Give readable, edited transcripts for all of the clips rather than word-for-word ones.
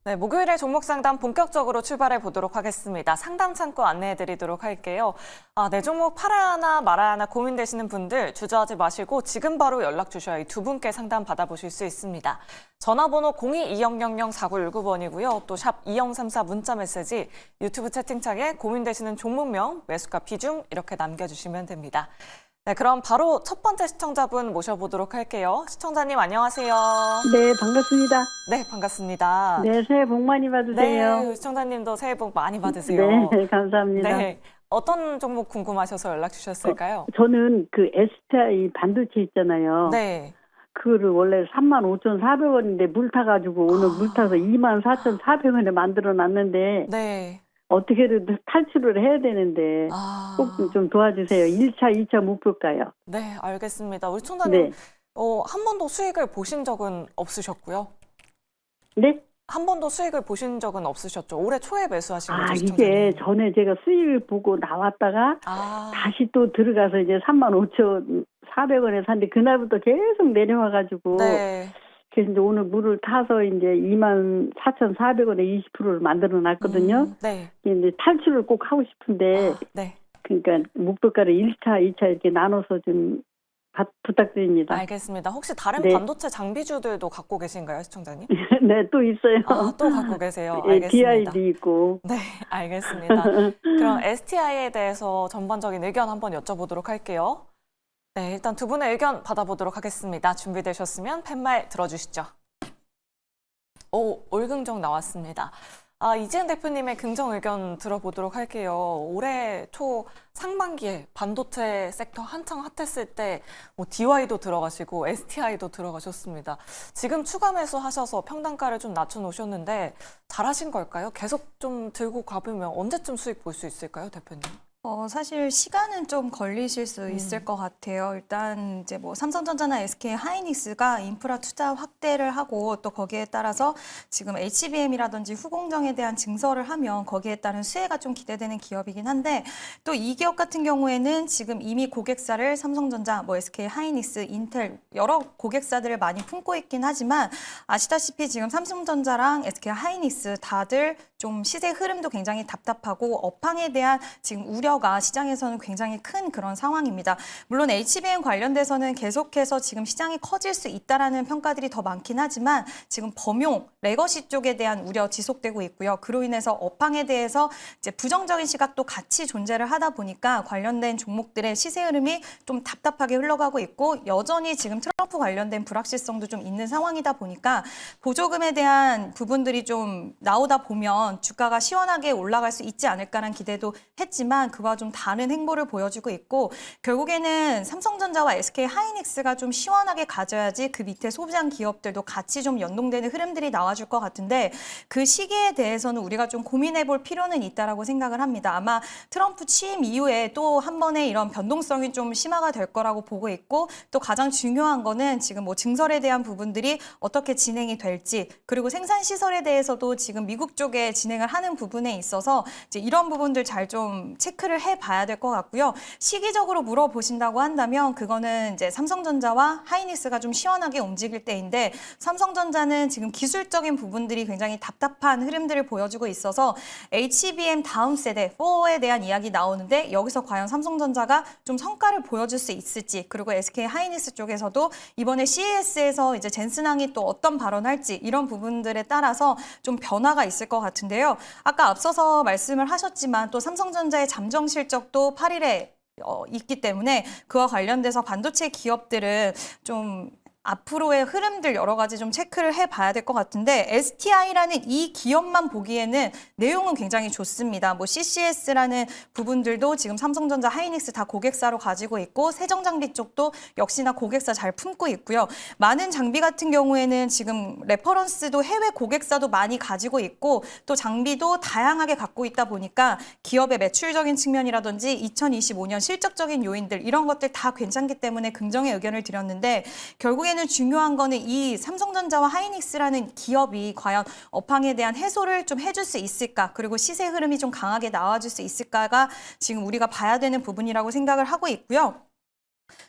네, 목요일에 종목 상담 본격적으로 출발해 보도록 하겠습니다. 상담 창구 안내해 드리도록 할게요. 내 종목 팔아야 하나 말아야 하나 고민되시는 분들 주저하지 마시고 지금 바로 연락 주셔야 이 두 분께 상담 받아보실 수 있습니다. 전화번호 02-2000-4919번이고요. 또 샵 2034 문자 메시지, 유튜브 채팅창에 고민되시는 종목명, 매수가 비중 이렇게 남겨주시면 됩니다. 네, 그럼 바로 첫 번째 시청자분 모셔보도록 할게요. 시청자님 안녕하세요. 네, 반갑습니다. 네, 반갑습니다. 네, 새해 복 많이 받으세요. 네, 시청자님도 새해 복 많이 받으세요. 네, 감사합니다. 네, 어떤 종목 궁금하셔서 연락 주셨을까요? 저는 그 STI 반도체 있잖아요. 네. 그거를 원래 35,400원인데 물 타가지고 오늘 물 타서 24,400원에 만들어 놨는데 네. 어떻게든 탈출을 해야 되는데 꼭 좀 도와주세요. 1차, 2차 목표가요. 네, 알겠습니다. 우리 시청자님, 네. 한 번도 수익을 보신 적은 없으셨고요. 네? 한 번도 수익을 보신 적은 없으셨죠? 올해 초에 매수하신 거죠, 이게 시청자님? 전에 제가 수익을 보고 나왔다가 아, 다시 또 들어가서 이제 35,400원에 샀는데 그날부터 계속 내려와가지고 네. 그래서 이제 오늘 물을 타서 이제 24,400원에 20%를 만들어 놨거든요. 네. 이제 탈출을 꼭 하고 싶은데, 네. 그러니까 목표가를 1차, 2차 이렇게 나눠서 좀 부탁드립니다. 알겠습니다. 혹시 다른 네. 반도체 장비주들도 갖고 계신가요, 시청자님? 네, 또 있어요. 또 갖고 계세요. 예, 알겠습니다. DID 있고. 네, 알겠습니다. 그럼 STI에 대해서 전반적인 의견 한번 여쭤보도록 할게요. 네, 일단 두 분의 의견 받아보도록 하겠습니다. 준비되셨으면 팻말 들어주시죠. 올긍정 나왔습니다. 이재은 대표님의 긍정 의견 들어보도록 할게요. 올해 초 상반기에 반도체 섹터 한창 핫했을 때 DY도 들어가시고 STI도 들어가셨습니다. 지금 추가 매수 하셔서 평단가를 좀 낮춰놓으셨는데 잘하신 걸까요? 계속 좀 들고 가보면 언제쯤 수익 볼 수 있을까요, 대표님? 사실 시간은 좀 걸리실 수 있을 것 같아요. 일단 이제 뭐 삼성전자나 SK 하이닉스가 인프라 투자 확대를 하고 또 거기에 따라서 지금 HBM이라든지 후공정에 대한 증설을 하면 거기에 따른 수혜가 좀 기대되는 기업이긴 한데 또 이 기업 같은 경우에는 지금 이미 고객사를 삼성전자, 뭐 SK 하이닉스, 인텔 여러 고객사들을 많이 품고 있긴 하지만 아시다시피 지금 삼성전자랑 SK 하이닉스 다들 좀 시세 흐름도 굉장히 답답하고 업황에 대한 지금 우려가 시장에서는 굉장히 큰 그런 상황입니다. 물론 HBM 관련돼서는 계속해서 지금 시장이 커질 수 있다라는 평가들이 더 많긴 하지만 지금 범용, 레거시 쪽에 대한 우려 지속되고 있고요. 그로 인해서 업황에 대해서 이제 부정적인 시각도 같이 존재를 하다 보니까 관련된 종목들의 시세 흐름이 좀 답답하게 흘러가고 있고 여전히 지금 트럼프 관련된 불확실성도 좀 있는 상황이다 보니까 보조금에 대한 부분들이 좀 나오다 보면 주가가 시원하게 올라갈 수 있지 않을까라는 기대도 했지만 그와 좀 다른 행보를 보여주고 있고 결국에는 삼성전자와 SK 하이닉스가 좀 시원하게 가져야지 그 밑에 소비장 기업들도 같이 좀 연동되는 흐름들이 나와줄 것 같은데 그 시기에 대해서는 우리가 좀 고민해 볼 필요는 있다라고 생각을 합니다. 아마 트럼프 취임 이후에 또 한 번의 이런 변동성이 좀 심화가 될 거라고 보고 있고 또 가장 중요한 거는 지금 뭐 증설에 대한 부분들이 어떻게 진행이 될지 그리고 생산 시설에 대해서도 지금 미국 쪽에 진행을 하는 부분에 있어서 이제 이런 부분들 잘 좀 체크를 해봐야 될 것 같고요. 시기적으로 물어보신다고 한다면 그거는 이제 삼성전자와 하이닉스가 좀 시원하게 움직일 때인데 삼성전자는 지금 기술적인 부분들이 굉장히 답답한 흐름들을 보여주고 있어서 HBM 다음 세대 4에 대한 이야기 나오는데 여기서 과연 삼성전자가 좀 성과를 보여줄 수 있을지 그리고 SK 하이닉스 쪽에서도 이번에 CES에서 이제 젠슨항이 또 어떤 발언할지 이런 부분들에 따라서 좀 변화가 있을 것 같은데요. 아까 앞서서 말씀을 하셨지만 또 삼성전자의 잠정 실적도 8일에 있기 때문에 그와 관련돼서 반도체 기업들은 좀 앞으로의 흐름들 여러 가지 좀 체크를 해봐야 될 것 같은데 STI라는 이 기업만 보기에는 내용은 굉장히 좋습니다. 뭐 CCS라는 부분들도 지금 삼성전자, 하이닉스 다 고객사로 가지고 있고 세정장비 쪽도 역시나 고객사 잘 품고 있고요. 많은 장비 같은 경우에는 지금 레퍼런스도 해외 고객사도 많이 가지고 있고 또 장비도 다양하게 갖고 있다 보니까 기업의 매출적인 측면이라든지 2025년 실적적인 요인들 이런 것들 다 괜찮기 때문에 긍정의 의견을 드렸는데 결국에 중요한 거는 이 삼성전자와 하이닉스라는 기업이 과연 업황에 대한 해소를 좀 해줄 수 있을까 그리고 시세 흐름이 좀 강하게 나와줄 수 있을까가 지금 우리가 봐야 되는 부분이라고 생각을 하고 있고요.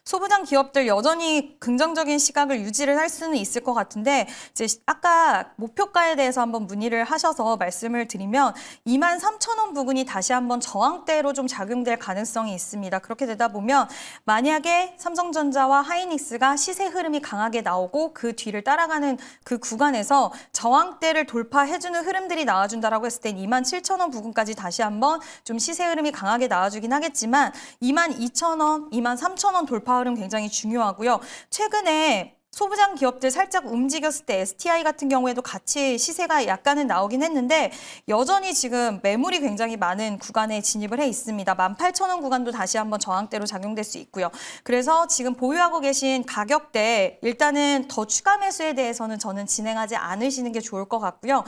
소부장 기업들 여전히 긍정적인 시각을 유지를 할 수는 있을 것 같은데 이제 아까 목표가에 대해서 한번 문의를 하셔서 말씀을 드리면 23,000원 부근이 다시 한번 저항대로 좀 작용될 가능성이 있습니다. 그렇게 되다 보면 만약에 삼성전자와 하이닉스가 시세 흐름이 강하게 나오고 그 뒤를 따라가는 그 구간에서 저항대를 돌파해주는 흐름들이 나와준다라고 했을 땐 27,000원 부근까지 다시 한번 좀 시세 흐름이 강하게 나와주긴 하겠지만 22,000원, 23,000원 돌파 흐름 굉장히 중요하고요. 최근에 소부장 기업들 살짝 움직였을 때 STI 같은 경우에도 같이 시세가 약간은 나오긴 했는데 여전히 지금 매물이 굉장히 많은 구간에 진입을 해 있습니다. 18,000원 구간도 다시 한번 저항대로 작용될 수 있고요. 그래서 지금 보유하고 계신 가격대 일단은 더 추가 매수에 대해서는 저는 진행하지 않으시는 게 좋을 것 같고요.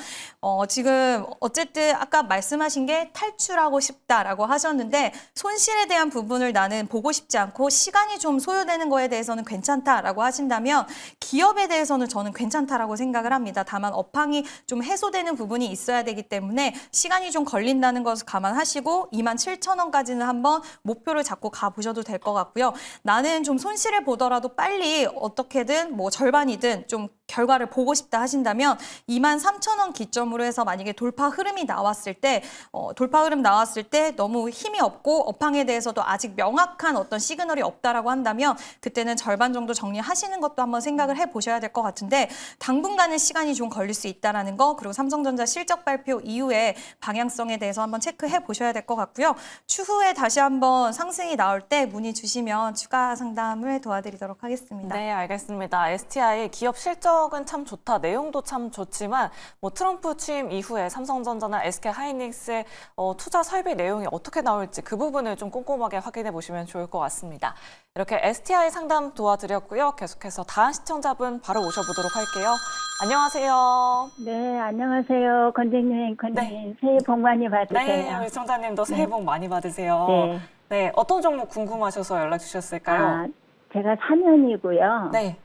지금 어쨌든 아까 말씀하신 게 탈출하고 싶다라고 하셨는데 손실에 대한 부분을 나는 보고 싶지 않고 시간이 좀 소요되는 거에 대해서는 괜찮다라고 하신다면 기업에 대해서는 저는 괜찮다라고 생각을 합니다. 다만 업황이 좀 해소되는 부분이 있어야 되기 때문에 시간이 좀 걸린다는 것을 감안하시고 27,000원까지는 한번 목표를 잡고 가보셔도 될 것 같고요. 나는 좀 손실을 보더라도 빨리 어떻게든 뭐 절반이든 좀 결과를 보고 싶다 하신다면 23,000원 기점으로 해서 만약에 돌파 흐름이 나왔을 때 돌파 흐름 나왔을 때 너무 힘이 없고 업황에 대해서도 아직 명확한 어떤 시그널이 없다라고 한다면 그때는 절반 정도 정리하시는 것도 한번 생각을 해보셔야 될 것 같은데 당분간은 시간이 좀 걸릴 수 있다는 거 그리고 삼성전자 실적 발표 이후에 방향성에 대해서 한번 체크해 보셔야 될 것 같고요. 추후에 다시 한번 상승이 나올 때 문의 주시면 추가 상담을 도와드리도록 하겠습니다. 네, 알겠습니다. STI 기업 실적은 참 좋다, 내용도 참 좋지만 뭐 트럼프 취임 이후에 삼성전자나 SK하이닉스의 투자 설비 내용이 어떻게 나올지 그 부분을 좀 꼼꼼하게 확인해 보시면 좋을 것 같습니다. 이렇게 STI 상담 도와드렸고요. 계속해서 다음 시청자분 바로 모셔보도록 할게요. 안녕하세요. 네, 안녕하세요. 건재님, 네. 새해 복 많이 네, 받으세요. 우리 시청자님도 새해 복 많이 받으세요. 네. 네, 어떤 종목 궁금하셔서 연락 주셨을까요? 아, 제가 4년이고요. 네.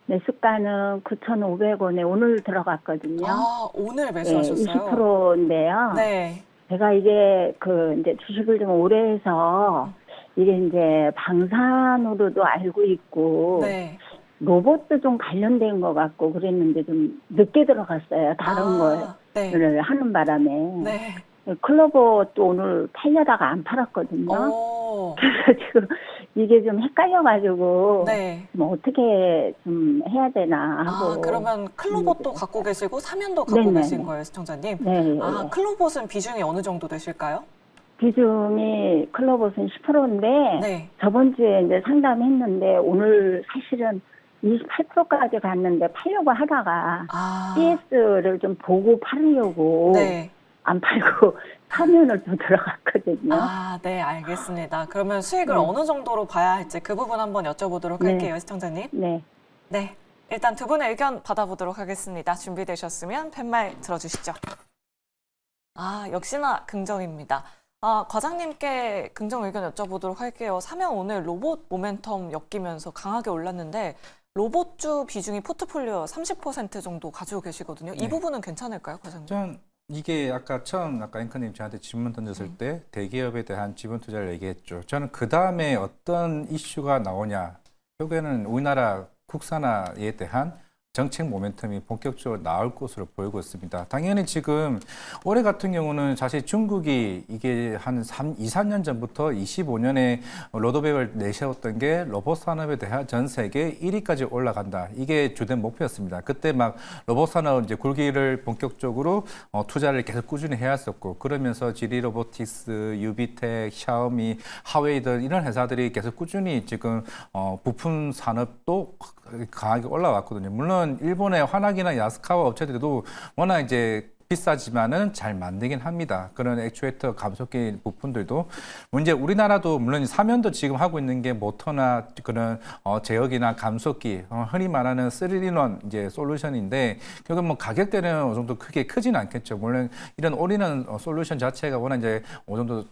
매수가는 9,500원에 오늘 들어갔거든요. 아, 오늘 네, 매수하셨어요? 20%인데요. 네. 제가 이게 이제 주식을 좀 오래 해서 이게 이제 방산으로도 알고 있고 네. 로봇도 좀 관련된 것 같고 그랬는데 좀 늦게 들어갔어요. 다른 네. 거를 하는 바람에. 네. 클로버도 오늘 팔려다가 안 팔았거든요. 오. 그래서 지금 이게 좀 헷갈려가지고 네. 좀 어떻게 좀 해야 되나 하고. 그러면 클로봇도 갖고 계시고 사면도 갖고 네네네. 계신 거예요, 시청자님? 네. 클로봇은 비중이 어느 정도 되실까요? 비중이 클로버는 10%인데 네. 저번 주에 이제 상담했는데 오늘 사실은 28%까지 갔는데 팔려고 하다가 CS를 좀 보고 팔려고 네. 안 팔고 사면을 좀 들어갔거든요. 네, 알겠습니다. 그러면 수익을 네. 어느 정도로 봐야 할지 그 부분 한번 여쭤보도록 네. 할게요, 시청자님. 네. 네. 일단 두 분의 의견 받아보도록 하겠습니다. 준비되셨으면 팻말 들어주시죠. 역시나 긍정입니다. 과장님께 긍정 의견 여쭤보도록 할게요. 사면 오늘 로봇 모멘텀 엮이면서 강하게 올랐는데 로봇주 비중이 포트폴리오 30% 정도 가지고 계시거든요. 이 네. 부분은 괜찮을까요, 과장님? 전 이게 아까 앵커님 저한테 질문 던졌을 때 대기업에 대한 지분 투자를 얘기했죠. 저는 그 다음에 어떤 이슈가 나오냐. 결국에는 우리나라 국산화에 대한 정책 모멘텀이 본격적으로 나올 것으로 보이고 있습니다. 당연히 지금 올해 같은 경우는 사실 중국이 이게 한 2, 3년 전부터 25년에 로드맵을 내세웠던 게 로봇 산업에 대한 전 세계 1위까지 올라간다. 이게 주된 목표였습니다. 그때 막 로봇 산업 이제 굴기를 본격적으로 투자를 계속 꾸준히 해왔었고 그러면서 지리 로보틱스, 유비텍, 샤오미, 하웨이 등 이런 회사들이 계속 꾸준히 지금 부품 산업도 강하게 올라왔거든요. 물론 일본의 화나기나 야스카와 업체들도 워낙 이제 비싸지만은 잘 만들긴 합니다. 그런 액추에이터 감속기 부품들도 문제 우리나라도 물론 사면도 지금 하고 있는 게 모터나 그런 제어기나 감속기 흔히 말하는 3-in-1 이제 솔루션인데 결국 뭐 가격대는 어느 정도 크게 크진 않겠죠. 물론 이런 올인원 솔루션 자체가 워낙 이제 어느 정도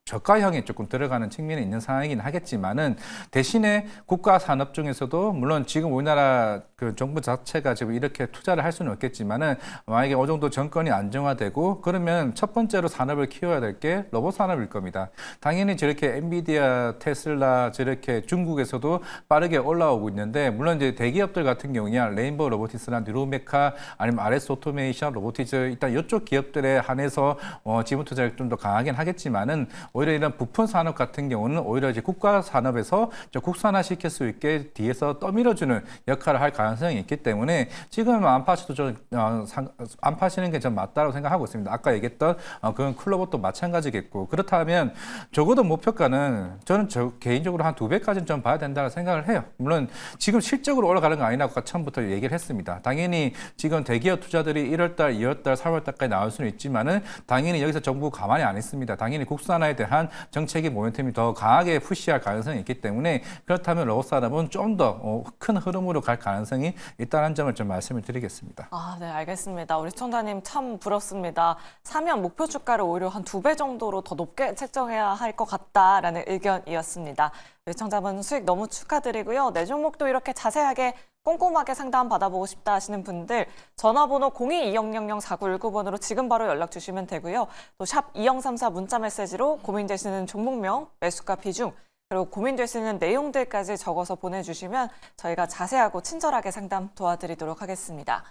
저가형에 조금 들어가는 측면이 있는 상황이긴 하겠지만은 대신에 국가 산업 중에서도 물론 지금 우리나라 그 정부 자체가 지금 이렇게 투자를 할 수는 없겠지만은 만약에 어느 정도 정권이 안정화되고 그러면 첫 번째로 산업을 키워야 될 게 로봇 산업일 겁니다. 당연히 저렇게 엔비디아, 테슬라 저렇게 중국에서도 빠르게 올라오고 있는데 물론 이제 대기업들 같은 경우야 레인보우 로보티스나 뉴로메카 아니면 RS 오토메이션 로보티즈 일단 이쪽 기업들에 한해서 지분 투자를 좀 더 강하긴 하겠지만은 오히려 이런 부품 산업 같은 경우는 오히려 이제 국가 산업에서 국산화 시킬 수 있게 뒤에서 떠밀어주는 역할을 할 가능성이 있기 때문에 지금 안 파셔도 안 파시는 게 좀 맞다고 생각하고 있습니다. 아까 얘기했던 그런 클로버도 마찬가지겠고 그렇다면 적어도 목표가는 저는 개인적으로 한 2배까지는 좀 봐야 된다고 생각을 해요. 물론 지금 실적으로 올라가는 거 아니라고 아까 처음부터 얘기를 했습니다. 당연히 지금 대기업 투자들이 1월달, 2월달, 3월달까지 나올 수는 있지만은 당연히 여기서 정부 가만히 안 있습니다. 당연히 국산화에 대한 정책의 모멘텀이 더 강하게 푸시할 가능성이 있기 때문에 그렇다면 로봇 산업은 좀 더 큰 흐름으로 갈 가능성이 있다는 점을 좀 말씀을 드리겠습니다. 네, 알겠습니다. 우리 시청자님 참 부럽습니다. 사면 목표 주가를 오히려 한 2배 정도로 더 높게 책정해야 할 것 같다라는 의견이었습니다. 우리 시청자분 수익 너무 축하드리고요. 내 종목도 이렇게 자세하게 꼼꼼하게 상담 받아보고 싶다 하시는 분들 전화번호 02-2000-4919번으로 지금 바로 연락 주시면 되고요. 또 샵 2034 문자 메시지로 고민되시는 종목명, 매수가 비중, 그리고 고민되시는 내용들까지 적어서 보내주시면 저희가 자세하고 친절하게 상담 도와드리도록 하겠습니다.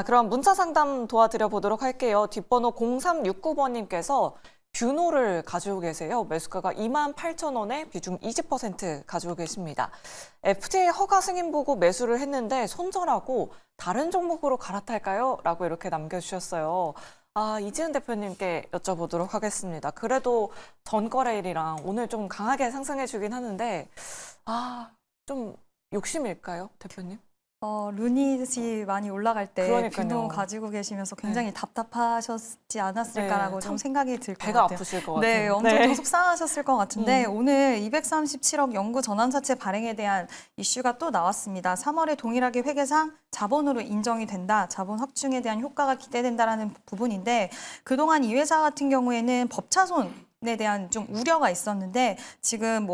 그럼 문자 상담 도와드려 보도록 할게요. 뒷번호 0369번님께서 뷰노를 가지고 계세요. 매수가가 28,000원에 비중 20% 가지고 계십니다. FTA 허가 승인 보고 매수를 했는데 손절하고 다른 종목으로 갈아탈까요? 라고 이렇게 남겨주셨어요. 이지은 대표님께 여쭤보도록 하겠습니다. 그래도 전거래일이랑 오늘 좀 강하게 상승해 주긴 하는데 좀 욕심일까요, 대표님? 루닛이 많이 올라갈 때 그러니까요. 뷰노 가지고 계시면서 굉장히 답답하셨지 않았을까라고 좀 생각이 들 것 배가 같아요. 아프실 것 같아요. 네, 엄청 좀 속상하셨을 것 같은데 오늘 237억 영구 전환사채 발행에 대한 이슈가 또 나왔습니다. 3월에 동일하게 회계상 자본으로 인정이 된다. 자본 확충에 대한 효과가 기대된다라는 부분인데 그동안 이 회사 같은 경우에는 법차손에 대한 좀 우려가 있었는데 지금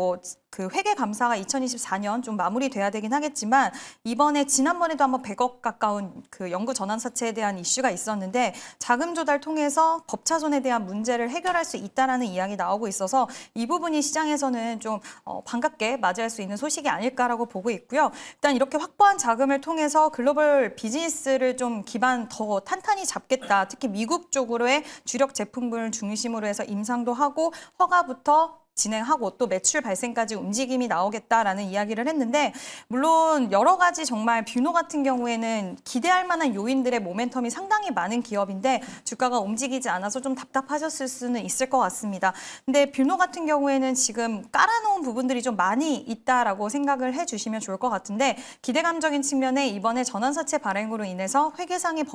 그 회계 감사가 2024년 좀 마무리돼야 되긴 하겠지만 이번에 지난번에도 한번 100억 가까운 그 영구 전환사채에 대한 이슈가 있었는데 자금 조달 통해서 법차손에 대한 문제를 해결할 수 있다라는 이야기 나오고 있어서 이 부분이 시장에서는 좀 반갑게 맞이할 수 있는 소식이 아닐까라고 보고 있고요. 일단 이렇게 확보한 자금을 통해서 글로벌 비즈니스를 좀 기반 더 탄탄히 잡겠다. 특히 미국 쪽으로의 주력 제품군을 중심으로 해서 임상도 하고 허가부터 진행하고 또 매출 발생까지 움직임이 나오겠다라는 이야기를 했는데 물론 여러 가지 정말 뷰노 같은 경우에는 기대할 만한 요인들의 모멘텀이 상당히 많은 기업인데 주가가 움직이지 않아서 좀 답답하셨을 수는 있을 것 같습니다. 근데 뷰노 같은 경우에는 지금 깔아놓은 부분들이 좀 많이 있다라고 생각을 해주시면 좋을 것 같은데 기대감적인 측면에 이번에 전환사채 발행으로 인해서 회계상의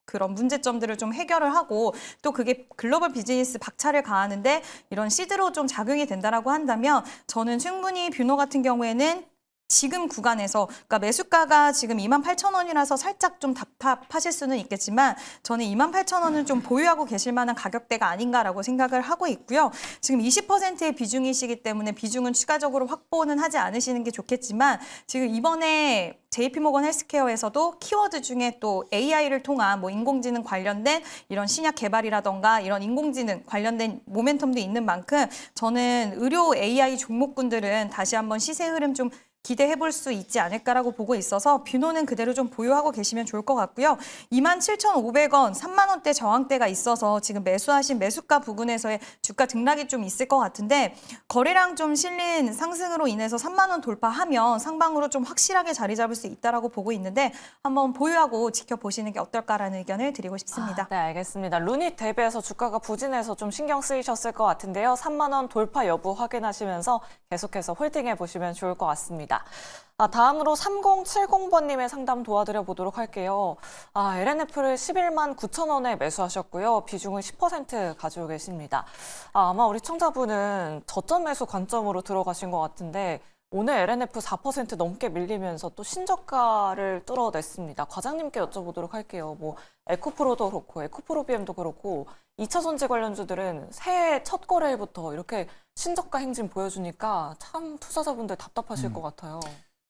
그런 문제점들을 좀 해결을 하고 또 그게 글로벌 비즈니스 박차를 가하는데 이런 시드로 좀 작용이 된다라고 한다면 저는 충분히 뷰노 같은 경우에는 지금 구간에서 그러니까 매수가가 지금 28,000원이라서 살짝 좀 답답하실 수는 있겠지만 저는 28,000원을 좀 보유하고 계실 만한 가격대가 아닌가라고 생각을 하고 있고요. 지금 20%의 비중이시기 때문에 비중은 추가적으로 확보는 하지 않으시는 게 좋겠지만 지금 이번에 JP모건 헬스케어에서도 키워드 중에 또 AI를 통한 인공지능 관련된 이런 신약 개발이라던가 이런 인공지능 관련된 모멘텀도 있는 만큼 저는 의료 AI 종목군들은 다시 한번 시세 흐름 좀 기대해 볼 수 있지 않을까라고 보고 있어서 뷰노는 그대로 좀 보유하고 계시면 좋을 것 같고요. 27,500원, 3만 원대 저항대가 있어서 지금 매수하신 매수가 부근에서의 주가 등락이 좀 있을 것 같은데 거래량 좀 실린 상승으로 인해서 3만 원 돌파하면 상방으로 좀 확실하게 자리 잡을 수 있다라고 보고 있는데 한번 보유하고 지켜보시는 게 어떨까라는 의견을 드리고 싶습니다. 네, 알겠습니다. 루닛 대비해서 주가가 부진해서 좀 신경 쓰이셨을 것 같은데요. 3만 원 돌파 여부 확인하시면서 계속해서 홀딩해 보시면 좋을 것 같습니다. 다음으로 3070번님의 상담 도와드려 보도록 할게요. LNF를 11만 9천 원에 매수하셨고요. 비중은 10% 가지고 계십니다. 아마 우리 청자분은 저점 매수 관점으로 들어가신 것 같은데 오늘 LNF 4% 넘게 밀리면서 또 신저가를 뚫어냈습니다. 과장님께 여쭤보도록 할게요. 뭐 에코프로도 그렇고 에코프로비엠도 그렇고 2차 전지 관련주들은 새해 첫 거래일부터 이렇게 신저가 행진 보여주니까 참 투자자분들 답답하실 것 같아요.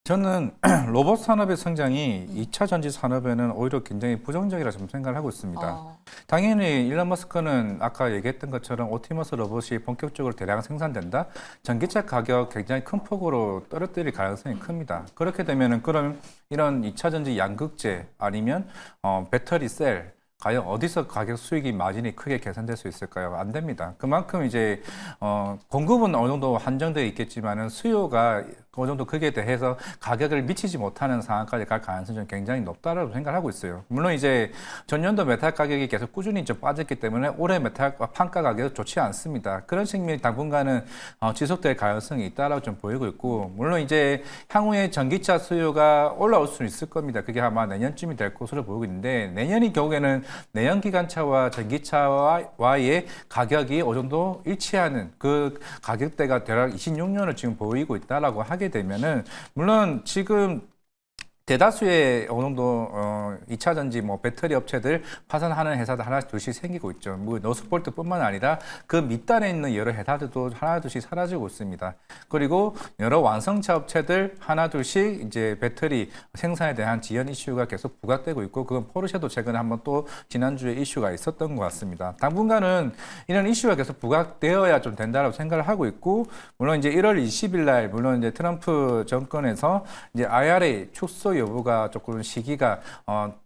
저는 로봇 산업의 성장이 2차 전지 산업에는 오히려 굉장히 부정적이라 좀 생각을 하고 있습니다. 당연히 일론 머스크는 아까 얘기했던 것처럼 옵티머스 로봇이 본격적으로 대량 생산된다. 전기차 가격 굉장히 큰 폭으로 떨어뜨릴 가능성이 큽니다. 그렇게 되면은 그럼 이런 2차 전지 양극재 아니면 배터리 셀 과연 어디서 가격 수익이 마진이 크게 개선될 수 있을까요? 안 됩니다. 그만큼 이제 공급은 어느 정도 한정되어 있겠지만은 수요가 어느 정도 크게 대해서 가격을 미치지 못하는 상황까지 갈 가능성이 굉장히 높다라고 생각하고 있어요. 물론 이제 전년도 메탈 가격이 계속 꾸준히 좀 빠졌기 때문에 올해 메탈 판가 가격은 좋지 않습니다. 그런 측면이 당분간은 지속될 가능성이 있다라고 좀 보이고 있고, 물론 이제 향후에 전기차 수요가 올라올 수는 있을 겁니다. 그게 아마 내년쯤이 될 것으로 보이고 있는데, 내년이 결국에는 내연기관차와 전기차와의 가격이 어느 정도 일치하는 그 가격대가 대략 26년을 지금 보이고 있다라고 하게 되면은, 물론 지금 대다수의 어느 정도 2차 전지 뭐 배터리 업체들 파산하는 회사들 하나씩 둘씩 생기고 있죠. 뭐 노스볼트뿐만 아니라 그 밑단에 있는 여러 회사들도 하나 둘씩 사라지고 있습니다. 그리고 여러 완성차 업체들 하나 둘씩 이제 배터리 생산에 대한 지연 이슈가 계속 부각되고 있고, 그건 포르쉐도 최근에 한번 또 지난주에 이슈가 있었던 것 같습니다. 당분간은 이런 이슈가 계속 부각되어야 좀 된다고 생각을 하고 있고, 물론 이제 1월 20일 날 물론 이제 트럼프 정권에서 이제 IRA 축소 여부가 조금 시기가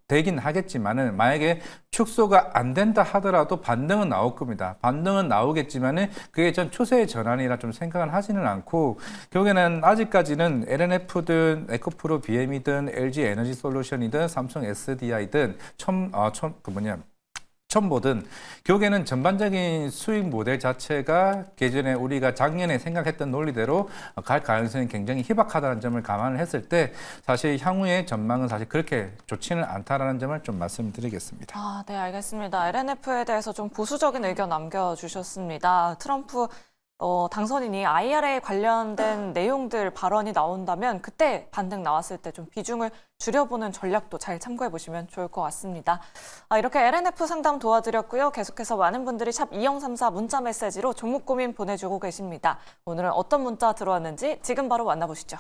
되긴 하겠지만은, 만약에 축소가 안 된다 하더라도 반등은 나올 겁니다. 반등은 나오겠지만은 그게 전 추세의 전환이라 좀 생각은 하지는 않고, 결국에는 아직까지는 LNF든 에코프로 BM이든 LG 에너지 솔루션이든 삼성 SDI든 첨보든 결국에는 전반적인 수익 모델 자체가 예전에 우리가 작년에 생각했던 논리대로 갈 가능성이 굉장히 희박하다는 점을 감안을 했을 때 사실 향후의 전망은 사실 그렇게 좋지는 않다라는 점을 좀 말씀드리겠습니다. 네, 알겠습니다. LNF에 대해서 좀 보수적인 의견 남겨주셨습니다. 트럼프 당선인이 IRA 관련된 내용들 발언이 나온다면 그때 반등 나왔을 때 좀 비중을 줄여보는 전략도 잘 참고해 보시면 좋을 것 같습니다. 이렇게 LNF 상담 도와드렸고요. 계속해서 많은 분들이 샵 2034 문자 메시지로 종목 고민 보내주고 계십니다. 오늘은 어떤 문자 들어왔는지 지금 바로 만나보시죠.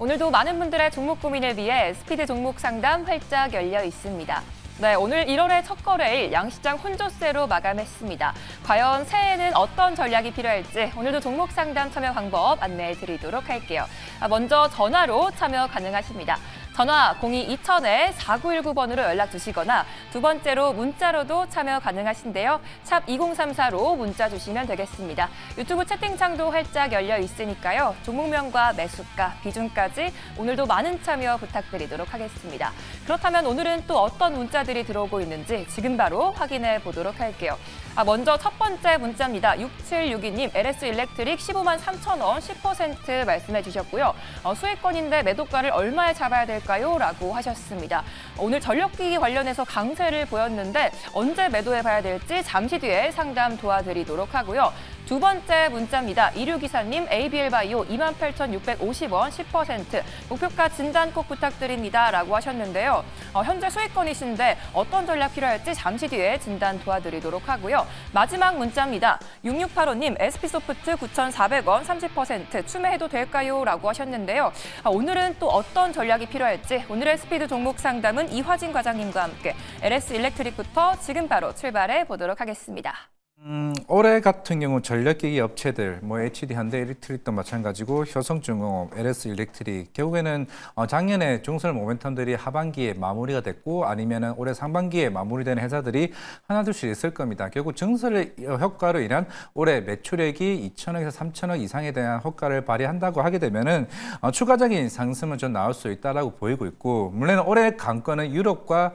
오늘도 많은 분들의 종목 고민을 위해 스피드 종목 상담 활짝 열려 있습니다. 네, 오늘 1월의 첫 거래일 양시장 혼조세로 마감했습니다. 과연 새해에는 어떤 전략이 필요할지 오늘도 종목 상담 참여 방법 안내해 드리도록 할게요. 먼저 전화로 참여 가능하십니다. 전화 02-2000-4919번으로 연락 주시거나 두 번째로 문자로도 참여 가능하신데요. 샵 2034로 문자 주시면 되겠습니다. 유튜브 채팅창도 활짝 열려 있으니까요. 종목명과 매수가, 비중까지 오늘도 많은 참여 부탁드리도록 하겠습니다. 그렇다면 오늘은 또 어떤 문자들이 들어오고 있는지 지금 바로 확인해 보도록 할게요. 먼저 첫 번째 문자입니다. 6762님, LS 일렉트릭 15만 3천 원 10% 말씀해 주셨고요. 수익권인데 매도가를 얼마에 잡아야 될까요? 라고 하셨습니다. 오늘 전력기기 관련해서 강세를 보였는데 언제 매도해 봐야 될지 잠시 뒤에 상담 도와드리도록 하고요. 두 번째 문자입니다. 2624님, ABL바이오 28,650원 10% 목표가 진단 꼭 부탁드립니다. 라고 하셨는데요. 현재 수익권이신데 어떤 전략 필요할지 잠시 뒤에 진단 도와드리도록 하고요. 마지막 문자입니다. 6685님, SP소프트 9,400원 30% 추매해도 될까요? 라고 하셨는데요. 오늘은 또 어떤 전략이 필요할지 오늘의 스피드 종목 상담은 이화진 과장님과 함께 LS 일렉트릭부터 지금 바로 출발해 보도록 하겠습니다. 올해 같은 경우 전력기기 업체들, 뭐 HD 현대 일렉트릭도 마찬가지고 효성중공업, LS 일렉트릭 결국에는 작년에 중설 모멘텀들이 하반기에 마무리가 됐고 아니면은 올해 상반기에 마무리되는 회사들이 하나둘씩 있을 겁니다. 결국 증설 효과로 인한 올해 매출액이 2천억에서 3천억 이상에 대한 효과를 발휘한다고 하게 되면은 추가적인 상승은 좀 나올 수 있다라고 보이고 있고, 물론 올해 강권은 유럽과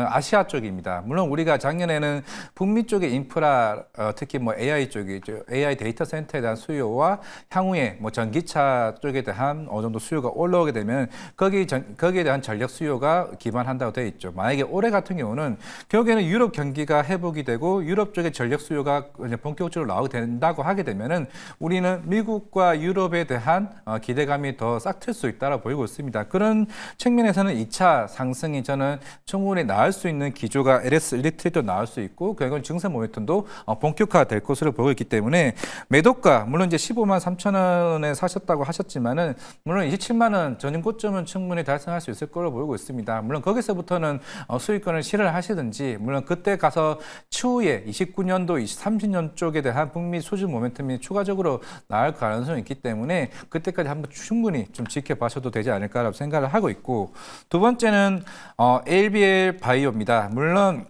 아시아 쪽입니다. 물론 우리가 작년에는 북미 쪽의 인프라 우리나라 특히 뭐 AI 쪽이 AI 데이터 센터에 대한 수요와 향후에 뭐 전기차 쪽에 대한 어느 정도 수요가 올라오게 되면 거기에 대한 전력 수요가 기반한다고 되어 있죠. 만약에 올해 같은 경우는 결국에는 유럽 경기가 회복이 되고 유럽 쪽의 전력 수요가 이제 본격적으로 나오게 된다고 하게 되면은 우리는 미국과 유럽에 대한 기대감이 더 싹 틀 수 있다고 보이고 있습니다. 그런 측면에서는 2차 상승이 저는 충분히 나올 수 있는 기조가 LS 일리트도 나올 수 있고 결국은 증세 모멘텀도 본격화될 것으로 보고 있기 때문에 매도가 물론 이제 15만 3천 원에 사셨다고 하셨지만은 물론 27만 원 전임 고점은 충분히 달성할 수 있을 걸로 보이고 있습니다. 물론 거기서부터는 수익권을 실현을 하시든지 물론 그때 가서 추후에 29년도, 30년 쪽에 대한 북미 수준 모멘텀이 추가적으로 나올 가능성이 있기 때문에 그때까지 한번 충분히 좀 지켜봐셔도 되지 않을까라고 생각을 하고 있고 두 번째는 ALBL 바이오입니다. 물론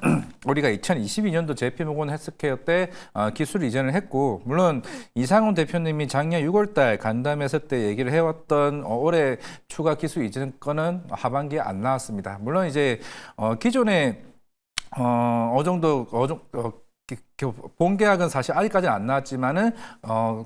우리가 2022년도 JP모건 헬스케어 때 기술 이전을 했고 물론 이상훈 대표님이 작년 6월달 간담회에서 때 얘기를 해왔던 올해 추가 기술 이전 건은 하반기에 안 나왔습니다. 물론 이제 기존에 본 계약은 사실 아직까지는 안 나왔지만은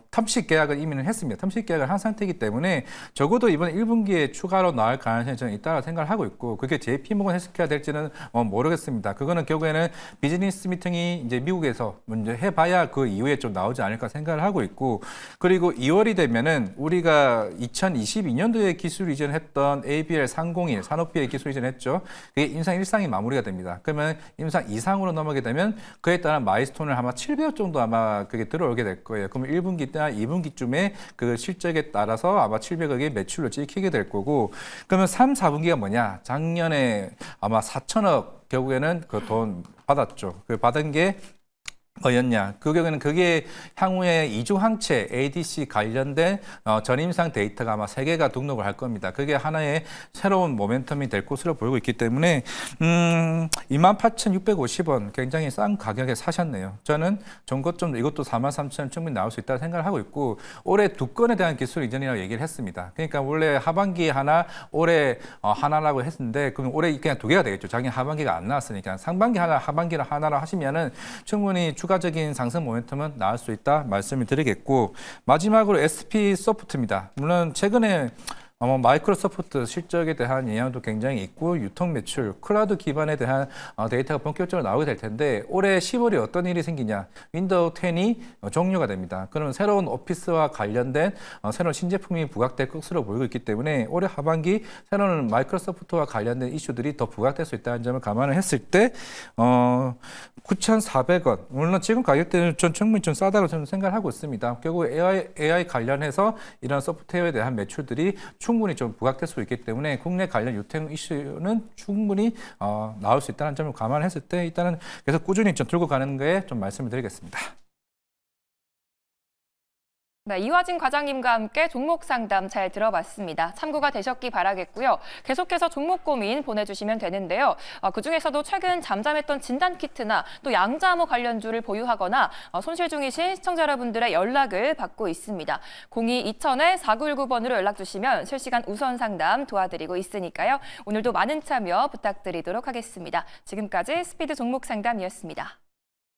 텀식 계약을 이미는 했습니다. 텀식 계약을 한 상태이기 때문에 적어도 이번 1분기에 추가로 나올 가능성이 저는 있다고 생각을 하고 있고 그게 JP모건 헬스케어 될지는 모르겠습니다. 그거는 결국에는 비즈니스 미팅이 이제 미국에서 먼저 해봐야 그 이후에 좀 나오지 않을까 생각을 하고 있고 그리고 2월이 되면은 우리가 2022년도에 기술 이전했던 ABL 301 산업비에 기술 이전했죠. 그게 임상 1상이 마무리가 됩니다. 그러면 임상 2상으로 넘어가게 되면 그에 따른 마일스톤을 아마 700억 정도 아마 그게 들어오게 될 거예요. 그러면 1분기나 2분기쯤에 그 실적에 따라서 아마 700억의 매출로 찍히게 될 거고 그러면 3, 4분기가 뭐냐? 작년에 아마 4천억 결국에는 그 돈 받았죠. 그 받은 게 뭐였냐? 그 경우에는 그게 향후에 이중항체 ADC 관련된 전임상 데이터가 아마 3개가 등록을 할 겁니다. 그게 하나의 새로운 모멘텀이 될 것으로 보이고 있기 때문에 28,650원 굉장히 싼 가격에 사셨네요. 저는 전고점 이것도 43,000원 충분히 나올 수 있다고 생각을 하고 있고 올해 2건에 대한 기술 이전이라고 얘기를 했습니다. 그러니까 원래 하반기에 하나, 올해 하나라고 했는데 그럼 올해 그냥 2개가 되겠죠. 작년 하반기가 안 나왔으니까 상반기 하나, 하반기를 하나로 하시면은 충분히 추가적인 상승 모멘텀은 나올 수 있다 말씀을 드리겠고 마지막으로 SP 소프트입니다. 물론 최근에 마이크로소프트 실적에 대한 영향도 굉장히 있고 유통 매출, 클라우드 기반에 대한 데이터가 본격적으로 나오게 될 텐데 올해 10월에 어떤 일이 생기냐? 윈도우 10이 종료가 됩니다. 그러면 새로운 오피스와 관련된 새로운 신제품이 부각될 것으로 보이고 있기 때문에 올해 하반기 새로운 마이크로소프트와 관련된 이슈들이 더 부각될 수 있다는 점을 감안을 했을 때 9,400원. 물론 지금 가격대는 전 충분히 좀 싸다고 저는 생각을 하고 있습니다. 결국 AI 관련해서 이런 소프트웨어에 대한 매출들이 충분히 좀 부각될 수 있기 때문에 국내 관련 유통 이슈는 충분히 나올 수 있다는 점을 감안했을 때 일단은 계속 꾸준히 좀 들고 가는 거에 좀 말씀을 드리겠습니다. 네, 이화진 과장님과 함께 종목 상담 잘 들어봤습니다. 참고가 되셨기 바라겠고요. 계속해서 종목 고민 보내주시면 되는데요. 그중에서도 최근 잠잠했던 진단키트나 또 양자암호 관련주를 보유하거나 손실 중이신 시청자 여러분들의 연락을 받고 있습니다. 02-2000-4919번으로 연락 주시면 실시간 우선 상담 도와드리고 있으니까요. 오늘도 많은 참여 부탁드리도록 하겠습니다. 지금까지 스피드 종목 상담이었습니다.